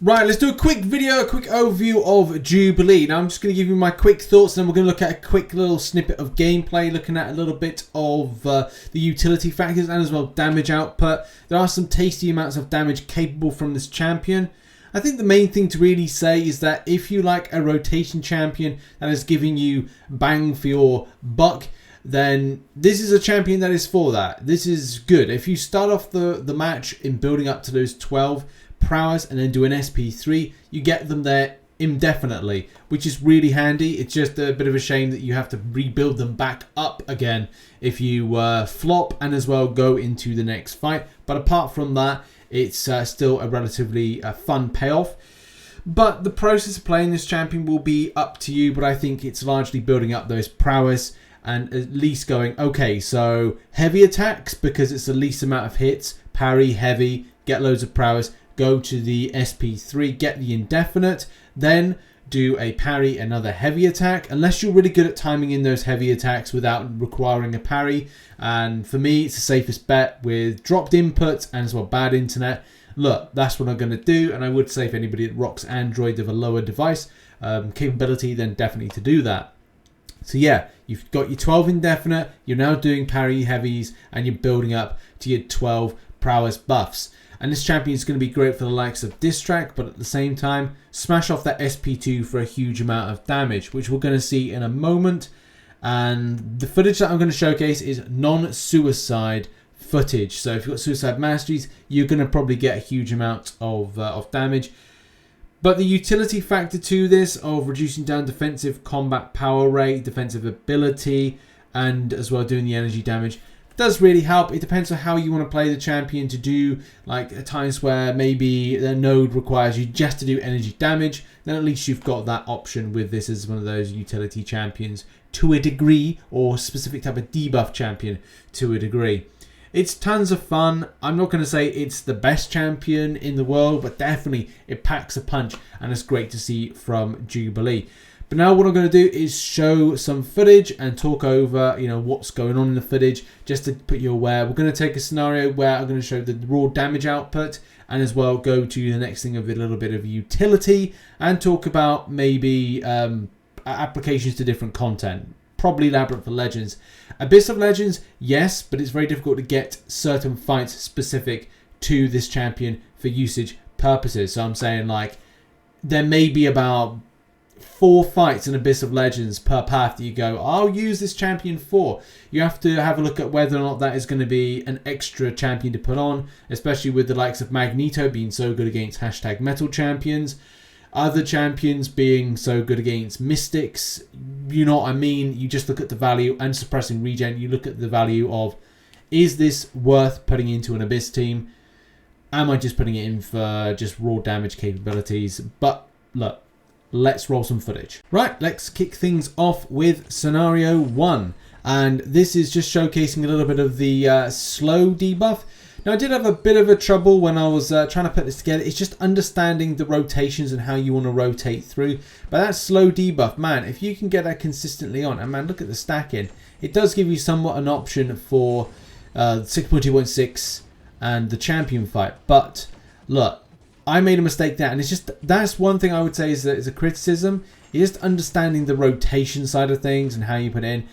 Right, let's do a quick video, a quick overview of Jubilee. Now I'm just going to give you my quick thoughts, and then we're going to look at a quick little snippet of gameplay, looking at a little bit of the utility factors and as well damage output. There are some tasty amounts of damage capable from this champion. I think the main thing to really say is that if you like a rotation champion that is giving you bang for your buck, then this is a champion that is for that. This is good. If you start off the match in building up to those 12 Prowess and then do an SP3, you get them there indefinitely, which is really handy. It's just a bit of a shame that you have to rebuild them back up again if you flop and as well go into the next fight. But apart from that, it's still a relatively fun payoff. But the process of playing this champion will be up to you, but I think it's largely building up those prowess and at least going, okay, so heavy attacks because it's the least amount of hits, parry, heavy, get loads of prowess, go to the SP3, get the indefinite, then do a parry, another heavy attack, unless you're really good at timing in those heavy attacks without requiring a parry. And for me, it's the safest bet with dropped inputs and as well bad internet. Look, that's what I'm going to do, and I would say if anybody that rocks Android of a lower device capability, then definitely to do that. So yeah, you've got your 12 indefinite, you're now doing parry heavies, and you're building up to your 12 prowess buffs. And this champion is going to be great for the likes of Distract, but at the same time, smash off that SP2 for a huge amount of damage, which we're going to see in a moment. And the footage that I'm going to showcase is non-suicide footage. So if you've got suicide masteries, you're going to probably get a huge amount of damage. But the utility factor to this of reducing down defensive combat power rate, defensive ability, and as well doing the energy damage does really help. It depends on how you want to play the champion to do, like at times where maybe the node requires you just to do energy damage, then at least you've got that option with this as one of those utility champions to a degree, or specific type of debuff champion to a degree. It's tons of fun. I'm not going to say it's the best champion in the world, but definitely it packs a punch and it's great to see from Jubilee. But now what I'm going to do is show some footage and talk over, what's going on in the footage, just to put you aware. We're going to take a scenario where I'm going to show the raw damage output and as well go to the next thing of a little bit of utility and talk about maybe applications to different content. Probably Labyrinth of Legends. Abyss of Legends, yes, but it's very difficult to get certain fights specific to this champion for usage purposes. So I'm saying like there may be about 4 fights in Abyss of Legends per path that you go, I'll use this champion for. You have to have a look at whether or not that is going to be an extra champion to put on, especially with the likes of Magneto being so good against #metal champions. Other champions being so good against mystics, you know what I mean? You just look at the value and suppressing regen. You look at the value of, is this worth putting into an Abyss team? Am I just putting it in for just raw damage capabilities? But look, let's roll some footage. Right, let's kick things off with scenario 1. And this is just showcasing a little bit of the slow debuff. Now, I did have a bit of a trouble when I was trying to put this together. It's just understanding the rotations and how you want to rotate through. But that slow debuff, man, if you can get that consistently on, and man, look at the stacking. It does give you somewhat an option for 6.2.6 and the champion fight. But look, I made a mistake there, and it's just, that's one thing I would say is a criticism. Is just understanding the rotation side of things and how you put it in.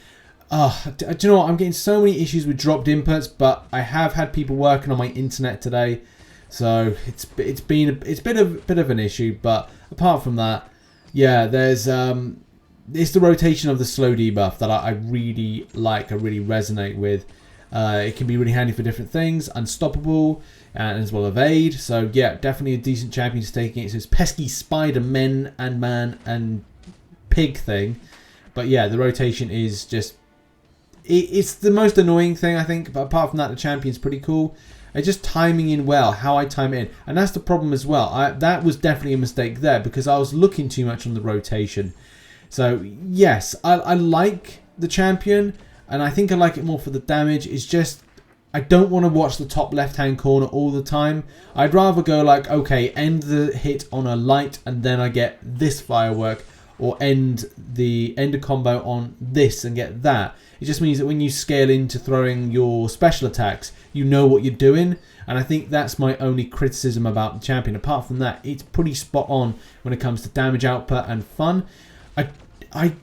Do you know what? I'm getting so many issues with dropped inputs, but I have had people working on my internet today, so it's been a bit of an issue. But apart from that, yeah, there's it's the rotation of the slow debuff that I really like. I really resonate with. It can be really handy for different things, unstoppable and as well evade. So yeah, definitely a decent champion to take against this pesky Spider-Man and man and pig thing. But yeah, the rotation is just. It's the most annoying thing, I think, but apart from that, the champion's pretty cool. It's just timing in well, how I time it in. And that's the problem as well. That was definitely a mistake there because I was looking too much on the rotation. So, yes, I like the champion, and I think I like it more for the damage. It's just, I don't want to watch the top left-hand corner all the time. I'd rather go like, okay, end the hit on a light, and then I get this firework or end a combo on this and get that. It just means that when you scale into throwing your special attacks, you know what you're doing. And I think that's my only criticism about the champion. Apart from that, it's pretty spot on when it comes to damage output and fun.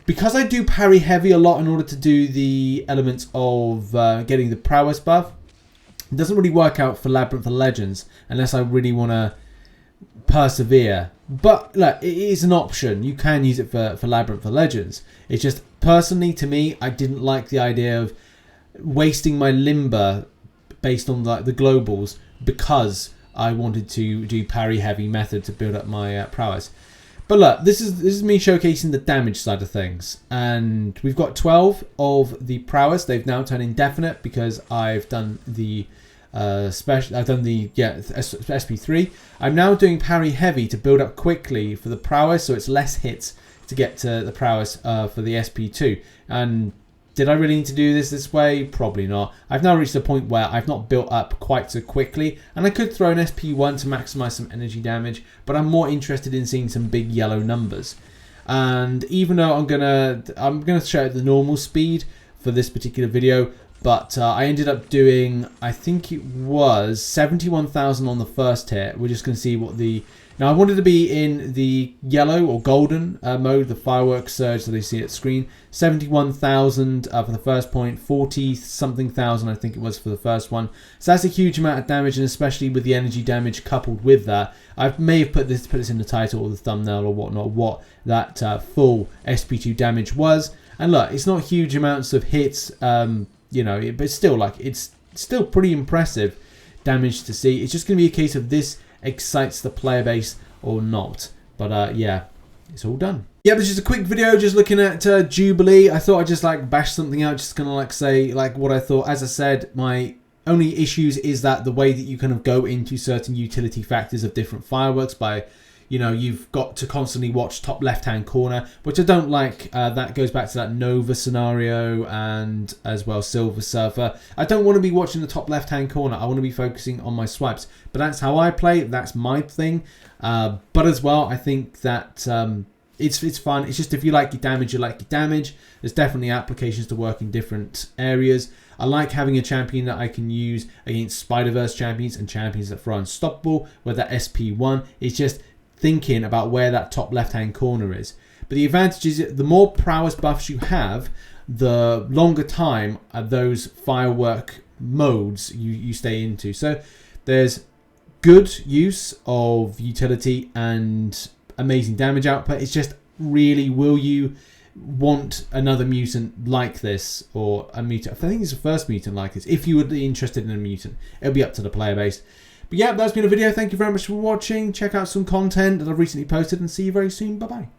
Because I do parry heavy a lot in order to do the elements of getting the prowess buff, it doesn't really work out for Labyrinth of Legends unless I really want to persevere. But look, it is an option. You can use it for Labyrinth of Legends. It's just, personally, to me, I didn't like the idea of wasting my limber based on the globals because I wanted to do parry heavy method to build up my prowess. But look, this is me showcasing the damage side of things, and we've got 12 of the prowess. They've now turned indefinite because I've done the SP3. I'm now doing parry heavy to build up quickly for the prowess, so it's less hits to get to the prowess for the SP2. And did I really need to do this way? Probably not. I've now reached a point where I've not built up quite so quickly, and I could throw an SP1 to maximize some energy damage, but I'm more interested in seeing some big yellow numbers. And even though I'm gonna show the normal speed for this particular video, but I ended up doing, I think it was 71,000 on the first hit. We're just gonna see what the... Now I wanted to be in the yellow or golden mode, the fireworks surge that they see at screen. 71,000 for the first point, 40 something thousand I think it was for the first one. So that's a huge amount of damage, and especially with the energy damage coupled with that. I may have put this in the title or the thumbnail or whatnot, what that full SP2 damage was. And look, it's not huge amounts of hits, you know, but still, like, it's still pretty impressive damage to see. It's just going to be a case of this excites the player base or not. But yeah, it's all done. Yeah, this is just a quick video just looking at Jubilee. I thought I'd just like bash something out, just kind of like say like what I thought. As I said, my only issues is that the way that you kind of go into certain utility factors of different fireworks by, you know, you've got to constantly watch top left-hand corner, which I don't like. That goes back to that Nova scenario and as well Silver Surfer. I don't want to be watching the top left-hand corner. I want to be focusing on my swipes. But that's how I play. That's my thing. But as well, I think that it's fun. It's just if you like your damage, you like your damage. There's definitely applications to work in different areas. I like having a champion that I can use against Spider-Verse champions and champions that throw unstoppable, where that SP1 is just thinking about where that top left-hand corner is. But the advantage is the more prowess buffs you have, the longer time those firework modes you stay into. So there's good use of utility and amazing damage output. It's just really, will you want another mutant like this, or a mutant? I think it's the first mutant like this. If you would be interested in a mutant, it'll be up to the player base. But yeah, that's been a video. Thank you very much for watching. Check out some content that I've recently posted and see you very soon. Bye bye.